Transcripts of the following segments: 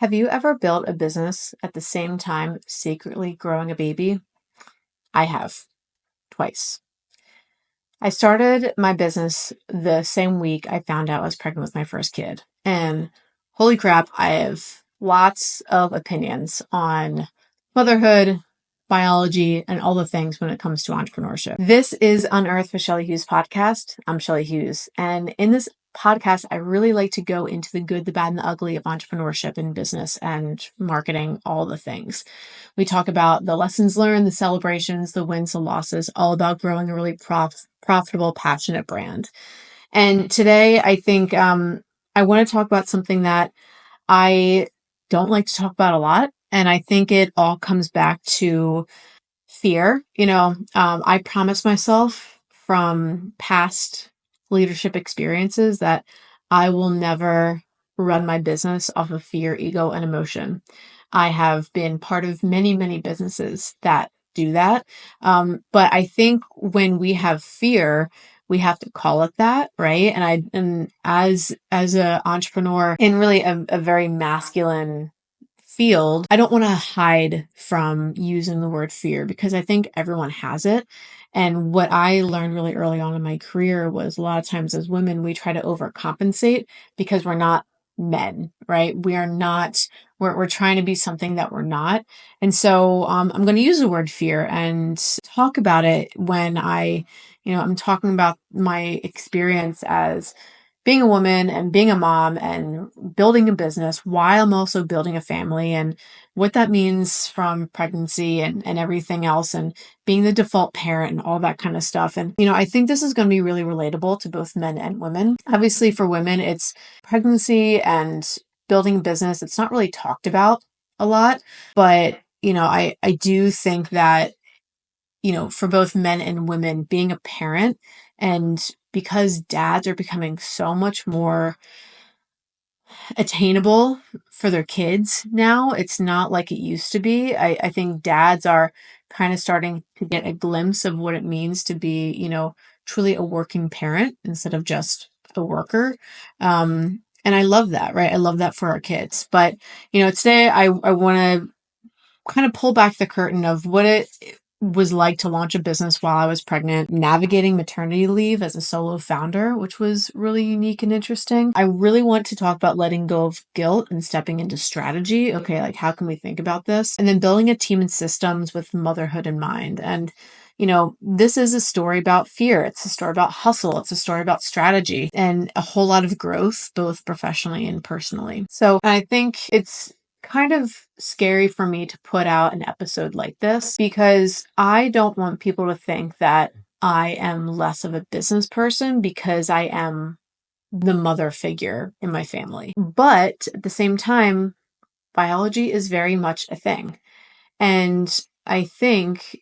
Have you ever built a business at the same time secretly growing a baby? I have, twice. I started my business the same week I found out I was pregnant with my first kid. And holy crap, I have lots of opinions on motherhood, biology, and all the things when it comes to entrepreneurship. This is Unearth with Shelly Hughes podcast. I'm Shelly Hughes. And in this podcast, I really like to go into the good, the bad, and the ugly of entrepreneurship and business and marketing, all the things. We talk about the lessons learned, the celebrations, the wins, the losses, all about growing a really profitable, passionate brand. And today, I think I want to talk about something that I don't like to talk about a lot. And I think it all comes back to fear. I promised myself from past leadership experiences that I will never run my business off of fear, ego, and emotion. I have been part of many, many businesses that do that. But I think when we have fear, we have to call it that, right? And as an entrepreneur in really a very masculine field, I don't want to hide from using the word fear because I think everyone has it. And what I learned really early on in my career was a lot of times as women, we try to overcompensate because we're not men, right? We are not, we're trying to be something that we're not. And so I'm going to use the word fear and talk about it when I'm talking about my experience as being a woman and being a mom and building a business while I'm also building a family and what that means from pregnancy and everything else and being the default parent and all that kind of stuff. And, I think this is going to be really relatable to both men and women. Obviously, for women, it's pregnancy and building a business. It's not really talked about a lot, but, I do think that for both men and women, being a parent and because dads are becoming so much more attainable for their kids now, it's not like it used to be. I think dads are kind of starting to get a glimpse of what it means to be, truly a working parent instead of just a worker. And I love that, right? I love that for our kids. But, today I want to kind of pull back the curtain of what it was like to launch a business while I was pregnant, navigating maternity leave as a solo founder, which was really unique and interesting. I really want to talk about letting go of guilt and stepping into strategy. Okay, like how can we think about this? And then building a team and systems with motherhood in mind. And this is a story about fear. It's a story about hustle. It's a story about strategy and a whole lot of growth, both professionally and personally. So I think it's kind of scary for me to put out an episode like this because I don't want people to think that I am less of a business person because I am the mother figure in my family. But at the same time, biology is very much a thing. And I think,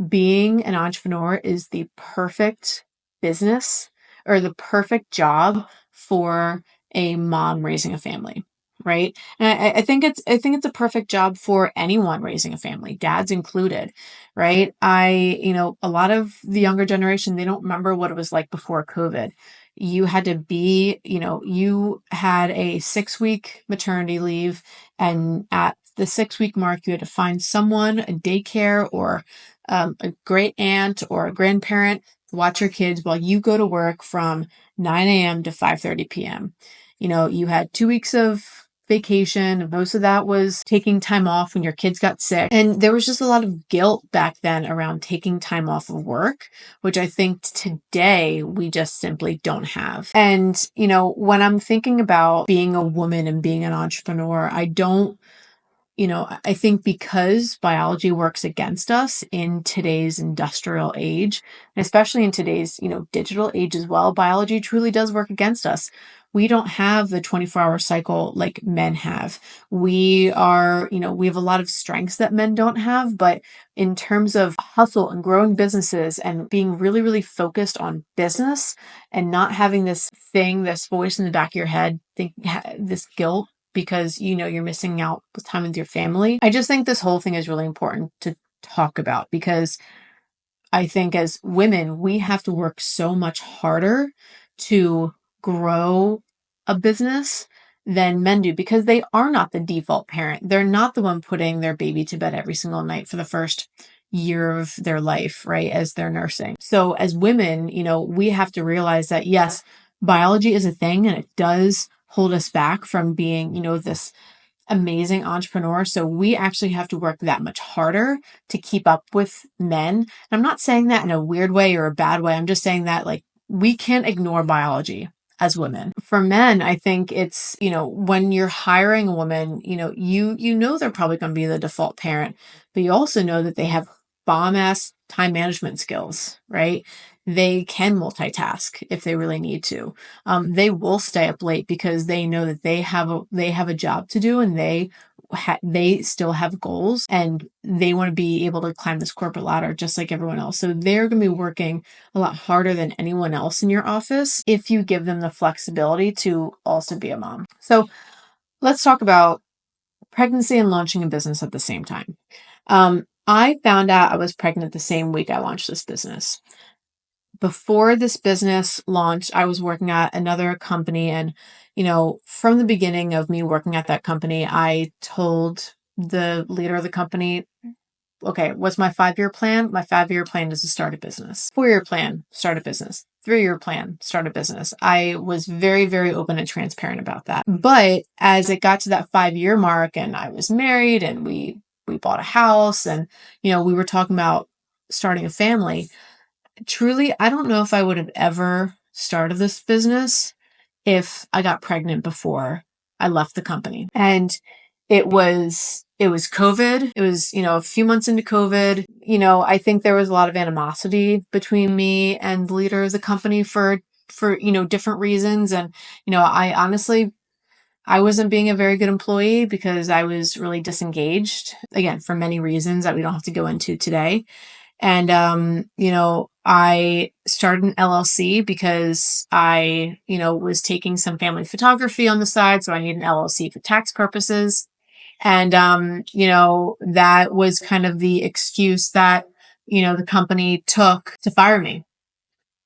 being an entrepreneur is the perfect business or the perfect job for a mom raising a family, right? And I think it's a perfect job for anyone raising a family, dads included, right? A lot of the younger generation, they don't remember what it was like before COVID. You had to be, you had a 6-week maternity leave, and at the 6-week mark, you had to find someone, a daycare or a great aunt or a grandparent to watch your kids while you go to work from 9 a.m. to 5:30 p.m. You had 2 weeks of vacation. Most of that was taking time off when your kids got sick. And there was just a lot of guilt back then around taking time off of work, which I think today we just simply don't have. And, when I'm thinking about being a woman and being an entrepreneur, I think because biology works against us in today's industrial age, and especially in today's, digital age as well, biology truly does work against us. We don't have the 24-hour cycle like men have. We have a lot of strengths that men don't have, but in terms of hustle and growing businesses and being really, really focused on business and not having this voice in the back of your head, this guilt because you're missing out with time with your family. I just think this whole thing is really important to talk about because I think as women, we have to work so much harder to grow a business than men do because they are not the default parent. They're not the one putting their baby to bed every single night for the first year of their life, right? As they're nursing. So as women, we have to realize that yes, biology is a thing and it does hold us back from being, this amazing entrepreneur. So we actually have to work that much harder to keep up with men. And I'm not saying that in a weird way or a bad way. I'm just saying that like we can't ignore biology as women. For men, I think it's, when you're hiring a woman, you know they're probably going to be the default parent, but you also know that they have bomb ass time management skills, right? They can multitask if they really need to. They will stay up late because they know that they have a job to do and they still have goals and they want to be able to climb this corporate ladder just like everyone else. So they're going to be working a lot harder than anyone else in your office if you give them the flexibility to also be a mom. So let's talk about pregnancy and launching a business at the same time. I found out I was pregnant the same week I launched this business. Before this business launched, I was working at another company. And, from the beginning of me working at that company, I told the leader of the company, okay, what's my 5-year plan? My 5-year plan is to start a business. 4-year plan, start a business. 3-year plan, start a business. I was very, very open and transparent about that. But as it got to that 5-year mark and I was married and we bought a house and, we were talking about starting a family, truly, I don't know if I would have ever started this business if I got pregnant before I left the company. And it was COVID. It was, a few months into COVID. I think there was a lot of animosity between me and the leader of the company for different reasons. And, I honestly I wasn't being a very good employee because I was really disengaged, again, for many reasons that we don't have to go into today. And, I started an LLC because I, was taking some family photography on the side. So I need an LLC for tax purposes. And, that was kind of the excuse that, the company took to fire me.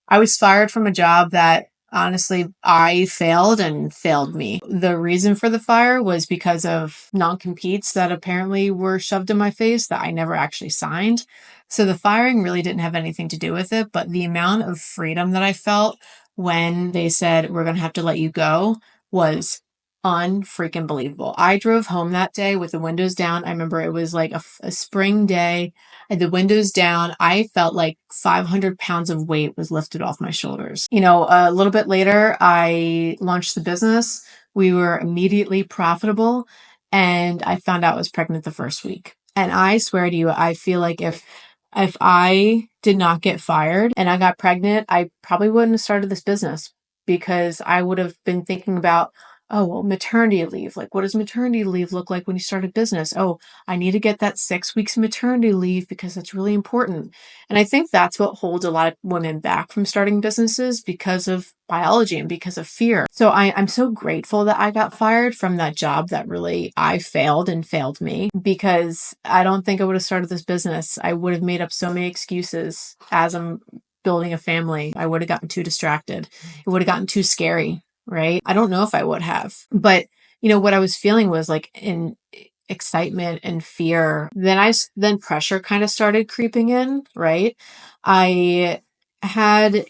I was fired from a job that honestly I failed and failed me. The reason for the fire was because of non-competes that apparently were shoved in my face that I never actually signed. So the firing really didn't have anything to do with it, but the amount of freedom that I felt when they said, we're going to have to let you go was unfreaking believable. I drove home that day with the windows down. I remember it was like a spring day. I had the windows down. I felt like 500 pounds of weight was lifted off my shoulders. A little bit later, I launched the business. We were immediately profitable and I found out I was pregnant the first week. And I swear to you, I feel like if I did not get fired and I got pregnant, I probably wouldn't have started this business because I would have been thinking about, oh, well, maternity leave. Like, what does maternity leave look like when you start a business? Oh, I need to get that 6 weeks maternity leave because that's really important. And I think that's what holds a lot of women back from starting businesses because of biology and because of fear. So I'm so grateful that I got fired from that job that really I failed and failed me because I don't think I would have started this business. I would have made up so many excuses as I'm building a family. I would have gotten too distracted. It would have gotten too scary, right? I don't know if I would have, but what I was feeling was like in excitement and fear. Then pressure kind of started creeping in, right? I had,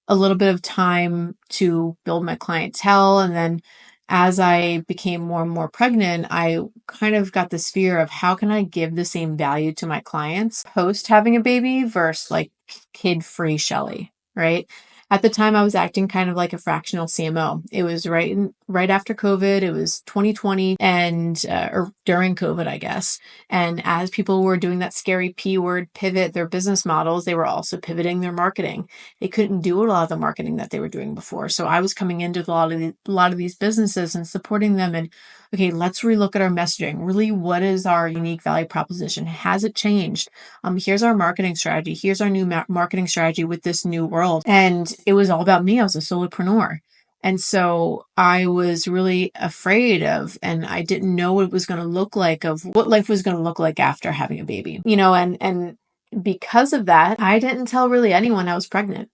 a little bit of time to build my clientele. And then as I became more and more pregnant, I kind of got this fear of how can I give the same value to my clients post having a baby versus like kid-free Shelly, right? At the time, I was acting kind of like a fractional CMO. It was right after COVID. It was 2020 and or during COVID, I guess. And as people were doing that scary P word pivot their business models, they were also pivoting their marketing. They couldn't do a lot of the marketing that they were doing before. So I was coming into a lot of these businesses and supporting them. And okay, let's relook at our messaging. Really, what is our unique value proposition? Has it changed? Here's our marketing strategy. Here's our new marketing strategy with this new world. And it was all about me. I was a solopreneur. And so I was really afraid of, and I didn't know what it was going to look like of what life was going to look like after having a baby, and because of that, I didn't tell really anyone I was pregnant.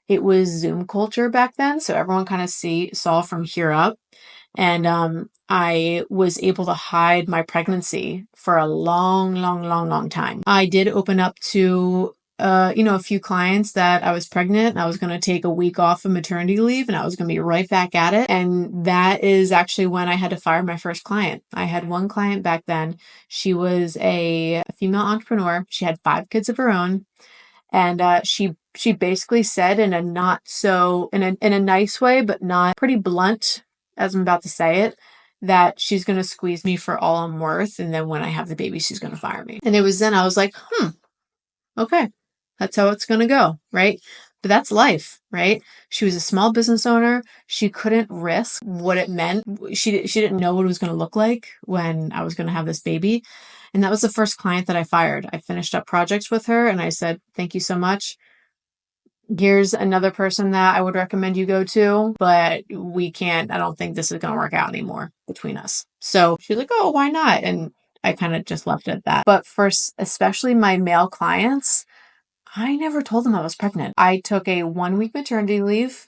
It was Zoom culture back then. So everyone kind of saw from here up. And I was able to hide my pregnancy for a long, long, long, long time. I did open up to a few clients that I was pregnant and I was going to take a week off of maternity leave and I was going to be right back at it. And that is actually when I had to fire my first client. I had one client back then. She was a female entrepreneur. She had 5 kids of her own. And she basically said in a not so in a nice way, but not pretty blunt, as I'm about to say it, that she's gonna squeeze me for all I'm worth, and then when I have the baby, she's gonna fire me. And it was then I was like, okay, that's how it's gonna go, right? But that's life, right? She was a small business owner. She couldn't risk what it meant. She didn't know what it was going to look like when I was going to have this baby. And that was the first client that I fired. I finished up projects with her and I said, thank you so much. Here's another person that I would recommend you go to, but I don't think this is going to work out anymore between us. So she's like, oh, why not? And I kind of just left it at that. But for especially my male clients, I never told them I was pregnant. I took a 1 week maternity leave.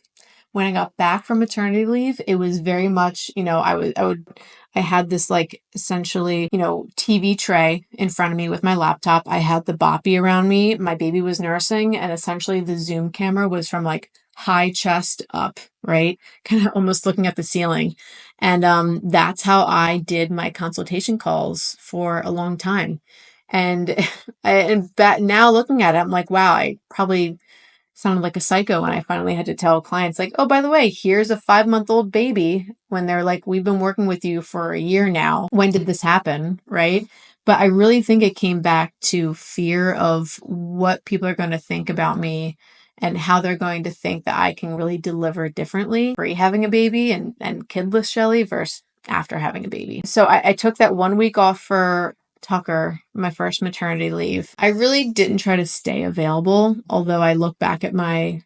When I got back from maternity leave, it was very much, I had this like essentially, TV tray in front of me with my laptop. I had the boppy around me. My baby was nursing and essentially the Zoom camera was from like high chest up, right? Kind of almost looking at the ceiling. And that's how I did my consultation calls for a long time. And now looking at it, I'm like, wow, I probably sounded like a psycho when I finally had to tell clients, like, oh, by the way, here's a 5-month-old baby, when they're like, we've been working with you for a year now. When did this happen? Right. But I really think it came back to fear of what people are going to think about me and how they're going to think that I can really deliver differently pre having a baby and kidless Shelly versus after having a baby. So I took that 1 week off for Tucker, my first maternity leave. I really didn't try to stay available, although I look back at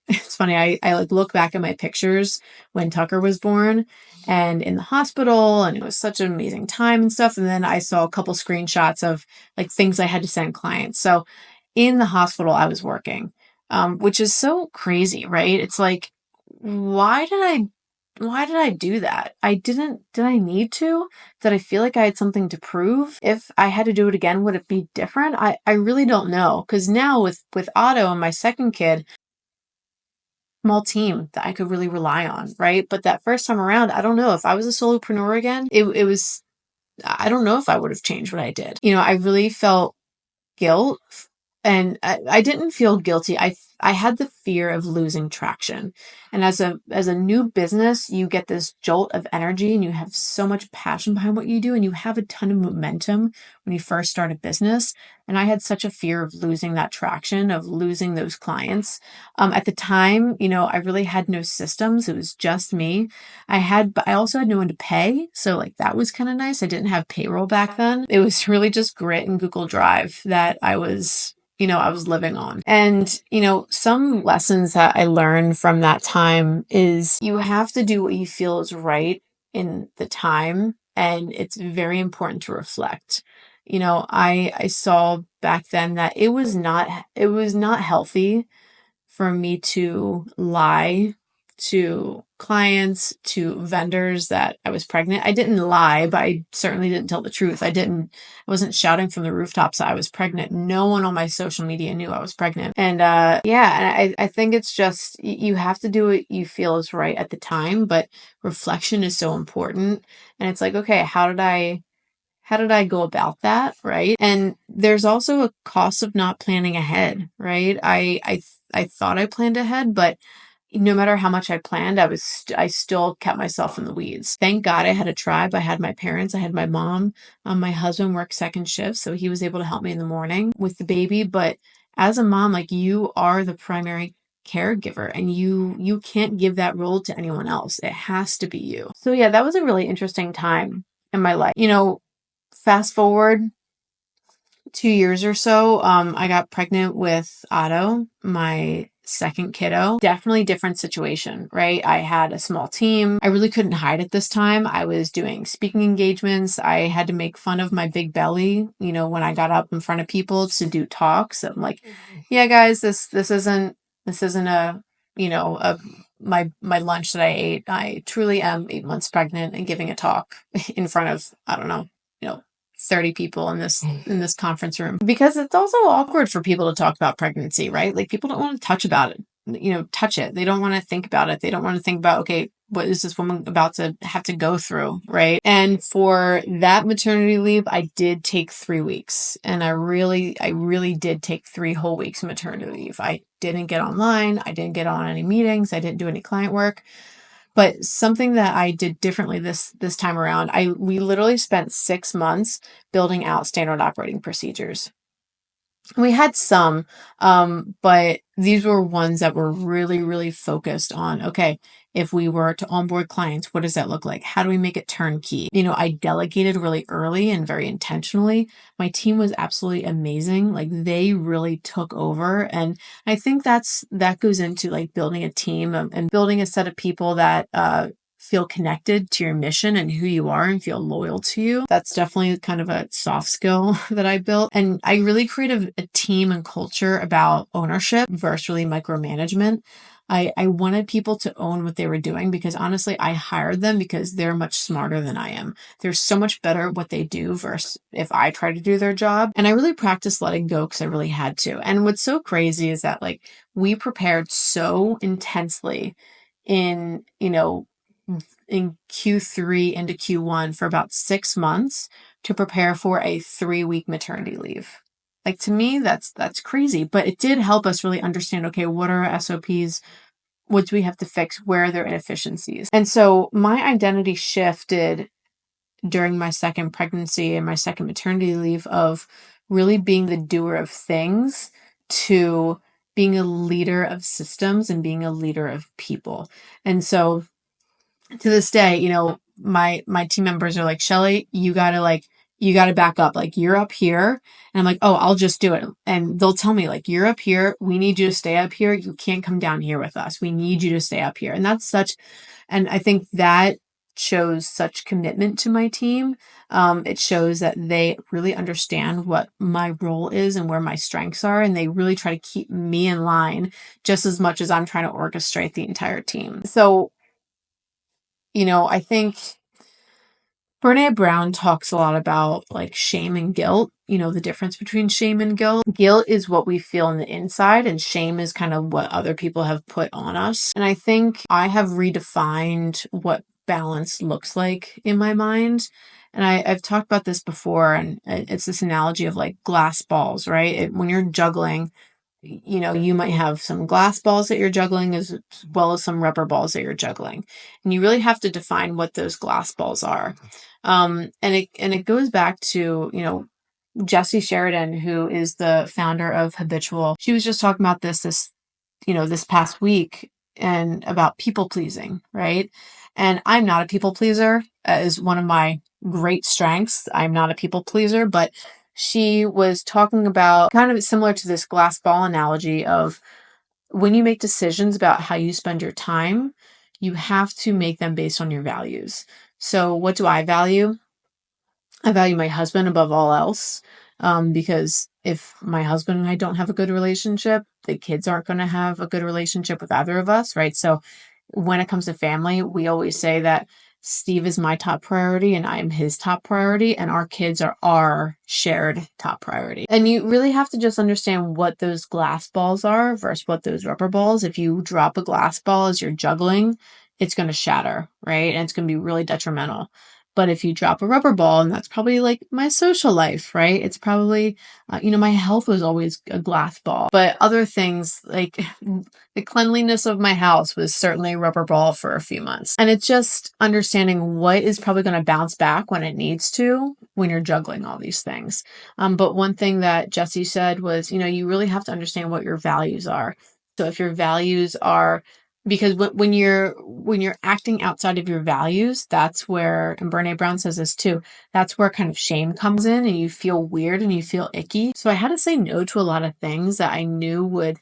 it's funny, I like look back at my pictures when Tucker was born and in the hospital, and it was such an amazing time and stuff. And then I saw a couple screenshots of like things I had to send clients. So in the hospital, I was working, which is so crazy, right? It's like, why did I do that? Did I need to? Did I feel like I had something to prove? If I had to do it again, would it be different? I really don't know. Cause now with Otto and my second kid, small team that I could really rely on, right? But that first time around, I don't know if I was a solopreneur again, it was, I don't know if I would have changed what I did. I really felt guilt and I didn't feel guilty. I had the fear of losing traction. And as a new business, you get this jolt of energy and you have so much passion behind what you do and you have a ton of momentum when you first start a business. And I had such a fear of losing that traction, of losing those clients. At the time, I really had no systems. It was just me. But I also had no one to pay. So like that was kind of nice. I didn't have payroll back then. It was really just grit and Google Drive that I was living on. And, some lessons that I learned from that time is you have to do what you feel is right in the time. And it's very important to reflect. I saw back then that it was not healthy for me to lie to clients, to vendors that I was pregnant. I didn't lie, but I certainly didn't tell the truth. I wasn't shouting from the rooftops that I was pregnant. No one on my social media knew I was pregnant. And yeah, and I think it's just, you have to do what you feel is right at the time, but reflection is so important. And it's like, okay, how did I go about that, right? And there's also a cost of not planning ahead, right? I thought I planned ahead, but no matter how much I planned, I still kept myself in the weeds. Thank God I had a tribe. I had my parents, I had my mom. My husband worked second shift, so he was able to help me in the morning with the baby. But as a mom, like, you are the primary caregiver and you can't give that role to anyone else. It has to be you. So yeah, that was a really interesting time in my life. Fast forward 2 years or so, I got pregnant with Otto, my second kiddo. Definitely different situation, right? I had a small team. I really couldn't hide it this time. I was doing speaking engagements. I had to make fun of my big belly, when I got up in front of people to do talks. I'm like, yeah, guys, this isn't a my lunch that I ate. I truly am 8 months pregnant and giving a talk in front of, I don't know, 30 people in this conference room, because it's also awkward for people to talk about pregnancy, right? Like, people don't want to touch it. They don't want to think about it. They don't want to think about, okay, what is this woman about to have to go through, right? And for that maternity leave, I did take 3 weeks, and I really did take 3 whole weeks of maternity leave. I didn't get online. I didn't get on any meetings. I didn't do any client work. But something that I did differently this time around, we literally spent 6 months building out standard operating procedures. We had some, but these were ones that were really, really focused on, okay, if we were to onboard clients, what does that look like? How do we make it turnkey? I delegated really early and very intentionally. My team was absolutely amazing. Like, they really took over. And I think that goes into like building a team and building a set of people that, feel connected to your mission and who you are and feel loyal to you. That's definitely kind of a soft skill that I built. And I really created a team and culture about ownership versus really micromanagement. I wanted people to own what they were doing, because honestly, I hired them because they're much smarter than I am. They're so much better at what they do versus if I try to do their job. And I really practiced letting go because I really had to. And what's so crazy is that, like, we prepared so intensely in, in Q3 into Q1 for about 6 months to prepare for a 3-week maternity leave. Like, to me, that's crazy, but it did help us really understand, okay, what are our SOPs? What do we have to fix? Where are there inefficiencies? And so my identity shifted during my second pregnancy and my second maternity leave, of really being the doer of things to being a leader of systems and being a leader of people. And so to this day, my team members are like, Shelly, you gotta back up. Like, you're up here. And I'm like, oh, I'll just do it. And they'll tell me, like, you're up here. We need you to stay up here. You can't come down here with us. We need you to stay up here. And I think that shows such commitment to my team. It shows that they really understand what my role is and where my strengths are. And they really try to keep me in line just as much as I'm trying to orchestrate the entire team. So, I think Brene Brown talks a lot about like shame and guilt, the difference between shame and guilt. Guilt is what we feel on the inside, and shame is kind of what other people have put on us. And I think I have redefined what balance looks like in my mind. And I've talked about this before, and it's this analogy of like glass balls, right? When you're juggling, you might have some glass balls that you're juggling as well as some rubber balls that you're juggling. And you really have to define what those glass balls are. And it goes back to, Jessie Sheridan, who is the founder of Habitual. She was just talking about this past week, and about people pleasing, right? And I'm not a people pleaser, is one of my great strengths. I'm not a people pleaser, but she was talking about kind of similar to this glass ball analogy of, when you make decisions about how you spend your time, you have to make them based on your values. So what do I value? I value my husband above all else, because if my husband and I don't have a good relationship, the kids aren't going to have a good relationship with either of us, right? So when it comes to family, we always say that Steve is my top priority and I'm his top priority, and our kids are our shared top priority. And you really have to just understand what those glass balls are versus what those rubber balls. If you drop a glass ball as you're juggling, it's going to shatter, right? And it's going to be really detrimental. But if you drop a rubber ball, and that's probably like my social life, right? It's probably, my health was always a glass ball. But other things, like the cleanliness of my house, was certainly a rubber ball for a few months. And it's just understanding what is probably going to bounce back when it needs to, when you're juggling all these things. But one thing that Jessie said was, you really have to understand what your values are. So if your values are, because when you're acting outside of your values, that's where, and Brene Brown says this too, that's where kind of shame comes in, and you feel weird and you feel icky. So I had to say no to a lot of things that I knew would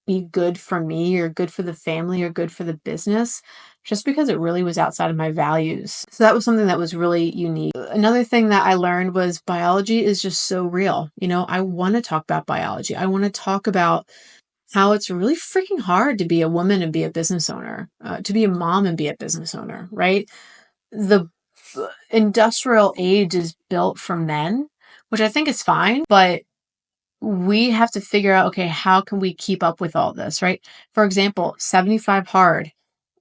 be good for me or good for the family or good for the business, just because it really was outside of my values. So that was something that was really unique. Another thing that I learned was biology is just so real. I want to talk about biology. I want to talk about how it's really freaking hard to be a woman and be a business owner, to be a mom and be a business owner, right? The industrial age is built for men, which I think is fine, but we have to figure out, okay, how can we keep up with all this, right? For example, 75 hard.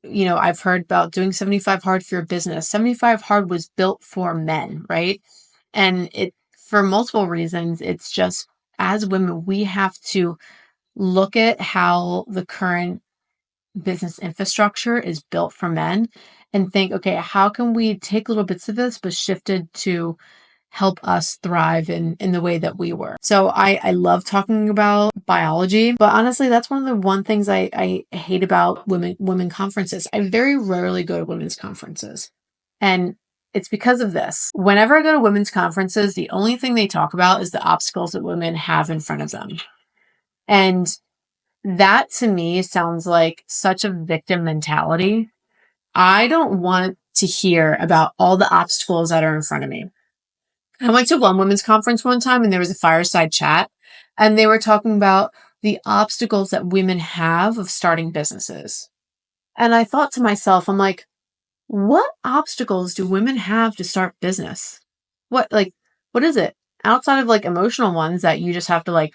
I've heard about doing 75 hard for your business. 75 hard was built for men, right? And for multiple reasons, it's just as women, we have to look at how the current business infrastructure is built for men and think, okay, how can we take little bits of this, but shift it to help us thrive in the way that we were. So I love talking about biology, but honestly, that's one things I hate about women conferences. I very rarely go to women's conferences. And it's because of this. Whenever I go to women's conferences, the only thing they talk about is the obstacles that women have in front of them. And that to me sounds like such a victim mentality. I don't want to hear about all the obstacles that are in front of me. I went to one women's conference one time and there was a fireside chat and they were talking about the obstacles that women have of starting businesses. And I thought to myself, I'm like, what obstacles do women have to start business? What is it? Outside of like emotional ones that you just have to like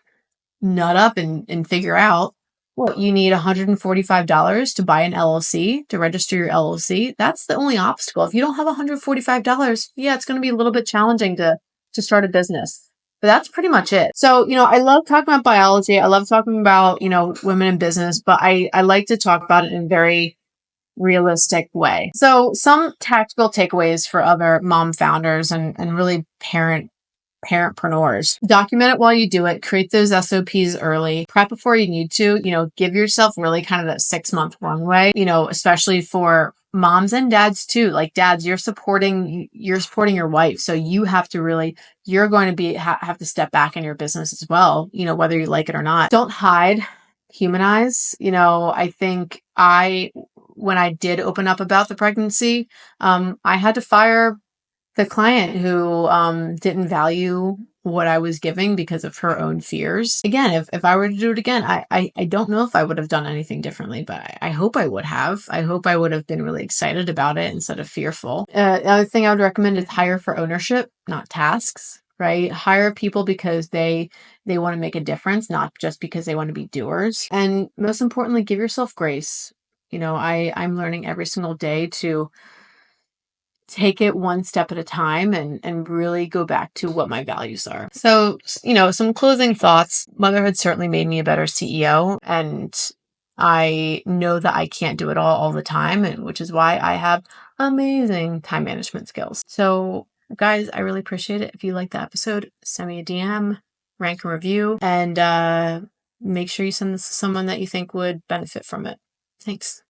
nut up and figure out. What, you need $145 to buy an LLC, to register your LLC. That's the only obstacle. If you don't have $145, yeah, it's going to be a little bit challenging to start a business. But that's pretty much it. So, I love talking about biology. I love talking about, women in business, but I like to talk about it in a very realistic way. So some tactical takeaways for other mom founders and really parentpreneurs. Document it while you do it. Create those SOPs early. Prep before you need to. Give yourself really kind of that 6-month runway, especially for moms and dads too. Like dads, you're supporting your wife. So you have to really, you're going to have to step back in your business as well, whether you like it or not. Don't hide, humanize. I think when I did open up about the pregnancy, I had to fire the client who didn't value what I was giving because of her own fears. Again, if I were to do it again, I don't know if I would have done anything differently, but I hope I would have. I hope I would have been really excited about it instead of fearful. The other thing I would recommend is hire for ownership, not tasks, right? Hire people because they want to make a difference, not just because they want to be doers. And most importantly, give yourself grace. I'm learning every single day to take it one step at a time and really go back to what my values are. So, some closing thoughts. Motherhood certainly made me a better CEO, and I know that I can't do it all the time, and which is why I have amazing time management skills. So, guys, I really appreciate it. If you like the episode, send me a DM, rank and review, and make sure you send this to someone that you think would benefit from it. Thanks.